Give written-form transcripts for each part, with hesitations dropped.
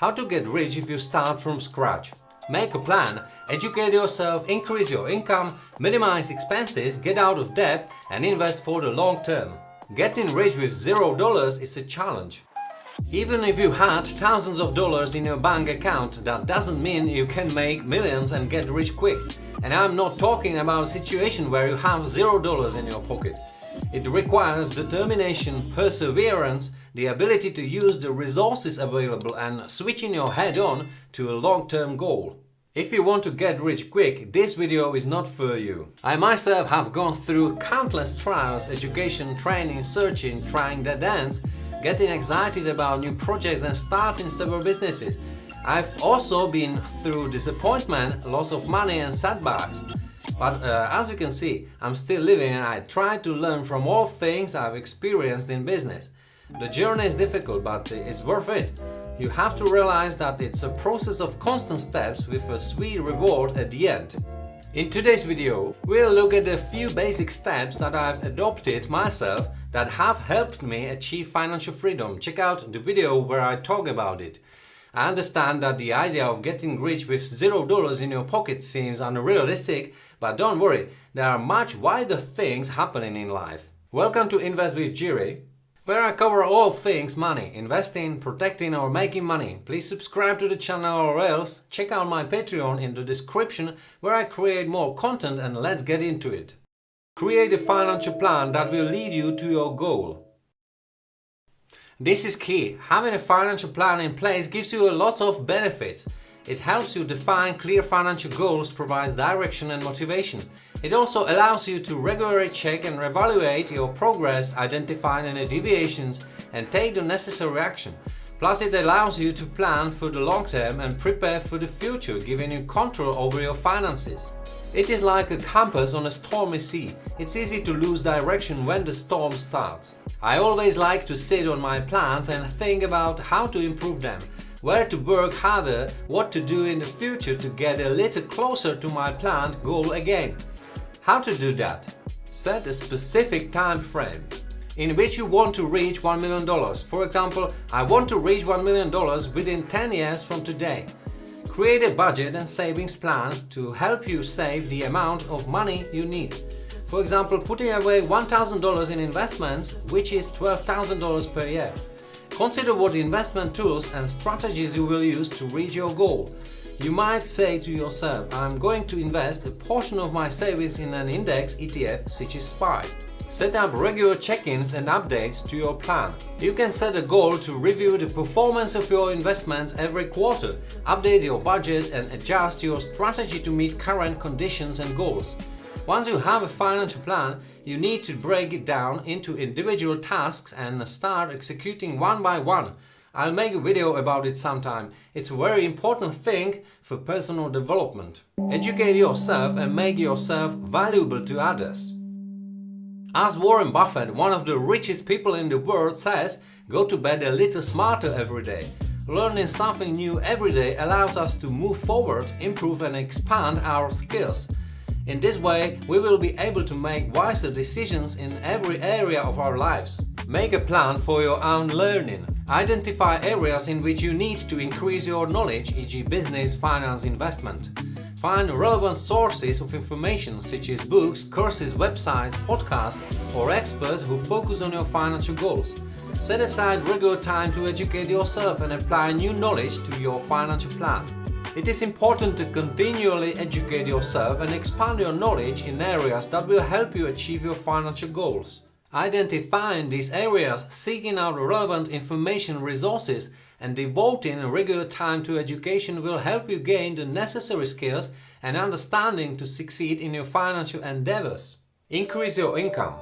How to get rich if you start from scratch. Make a plan, educate yourself, increase your income, minimize expenses, get out of debt and invest for the long term. Getting rich with $0 is a challenge. Even if you had thousands of dollars in your bank account, that doesn't mean you can make millions and get rich quick. And I'm not talking about a situation where you have $0 in your pocket. It requires determination, perseverance, the ability to use the resources available and switching your head on to a long-term goal. If you want to get rich quick, this video is not for you. I myself have gone through countless trials, education, training, searching, trying dead ends, getting excited about new projects and starting several businesses. I've also been through disappointment, loss of money and setbacks. But as you can see, I'm still living and I try to learn from all things I've experienced in business. The journey is difficult, but it's worth it. You have to realize that it's a process of constant steps with a sweet reward at the end. In today's video, we'll look at a few basic steps that I've adopted myself that have helped me achieve financial freedom. Check out the video where I talk about it. I understand that the idea of getting rich with $0 in your pocket seems unrealistic, but don't worry, there are much wider things happening in life. Welcome to Invest with Jiri, where I cover all things money, investing, protecting or making money. Please subscribe to the channel or else check out my Patreon in the description where I create more content, and let's get into it. Create a financial plan that will lead you to your goal. This is key. Having a financial plan in place gives you a lot of benefits. It helps you define clear financial goals, provides direction and motivation. It also allows you to regularly check and evaluate your progress, identify any deviations and take the necessary action. Plus, it allows you to plan for the long term and prepare for the future, giving you control over your finances. It is like a compass on a stormy sea. It's easy to lose direction when the storm starts. I always like to sit on my plans and think about how to improve them, where to work harder, what to do in the future to get a little closer to my planned goal again. How to do that? Set a specific time frame in which you want to reach $1 million. For example, I want to reach $1 million within 10 years from today. Create a budget and savings plan to help you save the amount of money you need. For example, putting away $1,000 in investments, which is $12,000 per year. Consider what investment tools and strategies you will use to reach your goal. You might say to yourself, I'm going to invest a portion of my savings in an index ETF such as SPY. Set up regular check-ins and updates to your plan. You can set a goal to review the performance of your investments every quarter, update your budget and adjust your strategy to meet current conditions and goals. Once you have a financial plan, you need to break it down into individual tasks and start executing one by one. I'll make a video about it sometime. It's a very important thing for personal development. Educate yourself and make yourself valuable to others. As Warren Buffett, one of the richest people in the world, says, go to bed a little smarter every day. Learning something new every day allows us to move forward, improve and expand our skills. In this way, we will be able to make wiser decisions in every area of our lives. Make a plan for your own learning. Identify areas in which you need to increase your knowledge, e.g. business, finance, investment. Find relevant sources of information such as books, courses, websites, podcasts or experts who focus on your financial goals. Set aside regular time to educate yourself and apply new knowledge to your financial plan. It is important to continually educate yourself and expand your knowledge in areas that will help you achieve your financial goals. Identifying these areas, seeking out relevant information resources and devoting regular time to education will help you gain the necessary skills and understanding to succeed in your financial endeavors. Increase your income.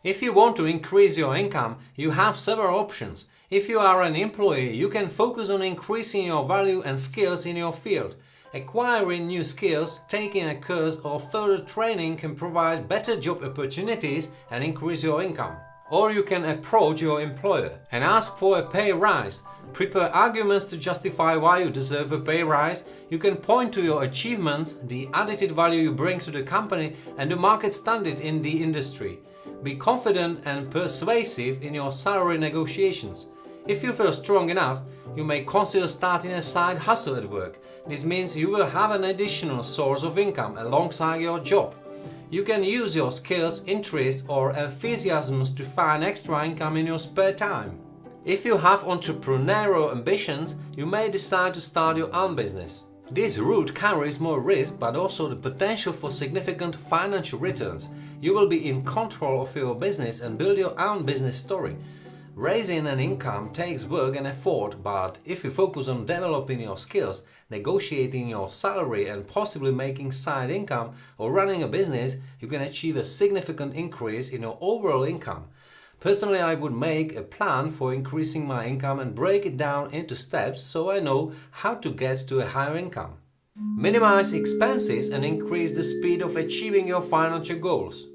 If you want to increase your income, you have several options. If you are an employee, you can focus on increasing your value and skills in your field. Acquiring new skills, taking a course or further training can provide better job opportunities and increase your income. Or you can approach your employer and ask for a pay rise. Prepare arguments to justify why you deserve a pay rise. You can point to your achievements, the added value you bring to the company and the market standard in the industry. Be confident and persuasive in your salary negotiations. If you feel strong enough, you may consider starting a side hustle at work. This means you will have an additional source of income alongside your job. You can use your skills, interests or enthusiasms to find extra income in your spare time. If you have entrepreneurial ambitions, you may decide to start your own business. This route carries more risk but also the potential for significant financial returns. You will be in control of your business and build your own business story. Raising an income takes work and effort, but if you focus on developing your skills, negotiating your salary and possibly making side income or running a business, you can achieve a significant increase in your overall income. Personally, I would make a plan for increasing my income and break it down into steps so I know how to get to a higher income. Minimize expenses and increase the speed of achieving your financial goals.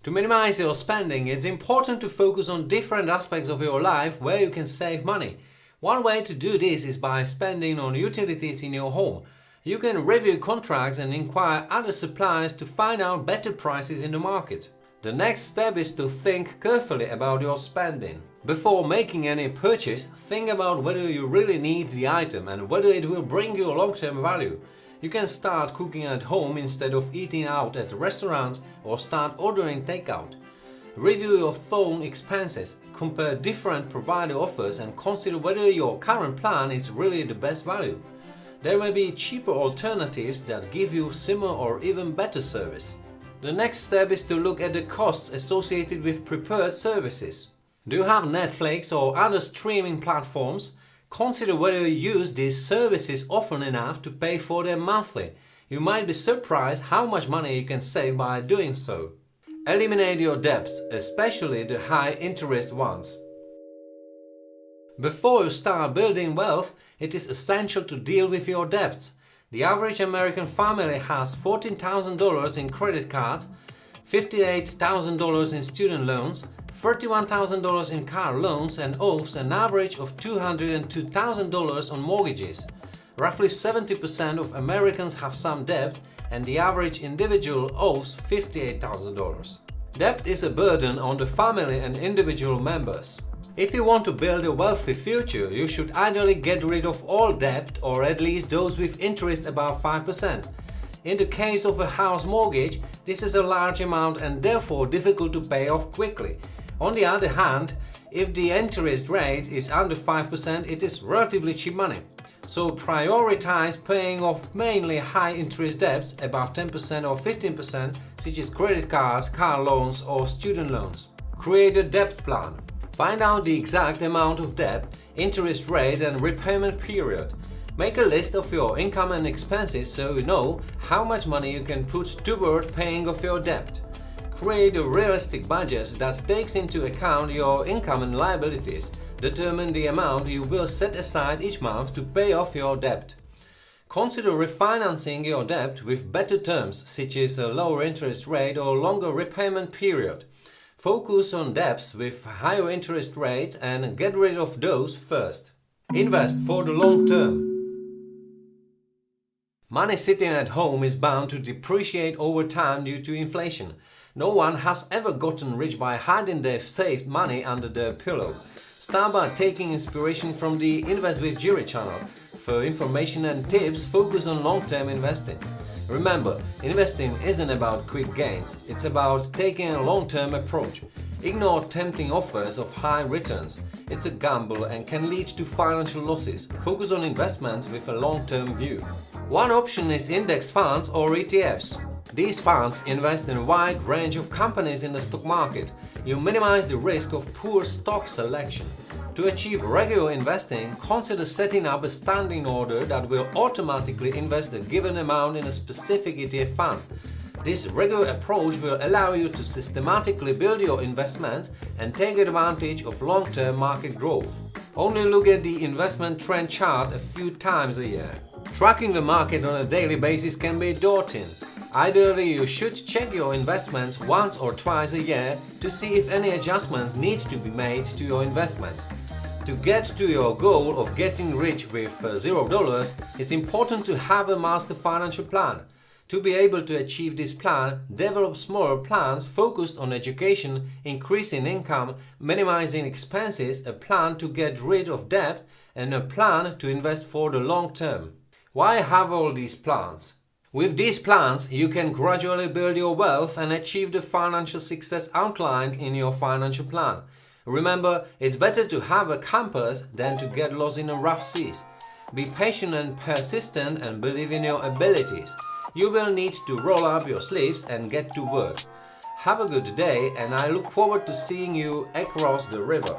To minimize your spending, it's important to focus on different aspects of your life where you can save money. One way to do this is by spending on utilities in your home. You can review contracts and inquire other suppliers to find out better prices in the market. The next step is to think carefully about your spending. Before making any purchase, think about whether you really need the item and whether it will bring you long-term value. You can start cooking at home instead of eating out at restaurants or start ordering takeout. Review your phone expenses, compare different provider offers and consider whether your current plan is really the best value. There may be cheaper alternatives that give you similar or even better service. The next step is to look at the costs associated with prepared services. Do you have Netflix or other streaming platforms? Consider whether you use these services often enough to pay for them monthly. You might be surprised how much money you can save by doing so. Eliminate your debts, especially the high interest ones. Before you start building wealth, it is essential to deal with your debts. The average American family has $14,000 in credit cards, $58,000 in student loans, $31,000 in car loans and owes an average of $202,000 on mortgages. Roughly 70% of Americans have some debt and the average individual owes $58,000. Debt is a burden on the family and individual members. If you want to build a wealthy future, you should ideally get rid of all debt or at least those with interest above 5%. In the case of a house mortgage, this is a large amount and therefore difficult to pay off quickly. On the other hand, if the interest rate is under 5%, it is relatively cheap money. So prioritize paying off mainly high interest debts above 10% or 15%, such as credit cards, car loans or student loans. Create a debt plan. Find out the exact amount of debt, interest rate and repayment period. Make a list of your income and expenses so you know how much money you can put toward paying off your debt. Create a realistic budget that takes into account your income and liabilities. Determine the amount you will set aside each month to pay off your debt. Consider refinancing your debt with better terms, such as a lower interest rate or longer repayment period. Focus on debts with higher interest rates and get rid of those first. Invest for the long term. Money sitting at home is bound to depreciate over time due to inflation. No one has ever gotten rich by hiding their saved money under their pillow. Start by taking inspiration from the Invest with Jiri channel. For information and tips, focus on long-term investing. Remember, investing isn't about quick gains, it's about taking a long-term approach. Ignore tempting offers of high returns. It's a gamble and can lead to financial losses. Focus on investments with a long-term view. One option is index funds or ETFs. These funds invest in a wide range of companies in the stock market. You minimize the risk of poor stock selection. To achieve regular investing, consider setting up a standing order that will automatically invest a given amount in a specific ETF fund. This regular approach will allow you to systematically build your investments and take advantage of long-term market growth. Only look at the investment trend chart a few times a year. Tracking the market on a daily basis can be daunting. Ideally, you should check your investments once or twice a year to see if any adjustments need to be made to your investment. To get to your goal of getting rich with $0, it's important to have a master financial plan. To be able to achieve this plan, develop smaller plans focused on education, increasing income, minimizing expenses, a plan to get rid of debt, and a plan to invest for the long term. Why have all these plans? With these plans, you can gradually build your wealth and achieve the financial success outlined in your financial plan. Remember, it's better to have a compass than to get lost in the rough seas. Be patient and persistent and believe in your abilities. You will need to roll up your sleeves and get to work. Have a good day, and I look forward to seeing you across the river.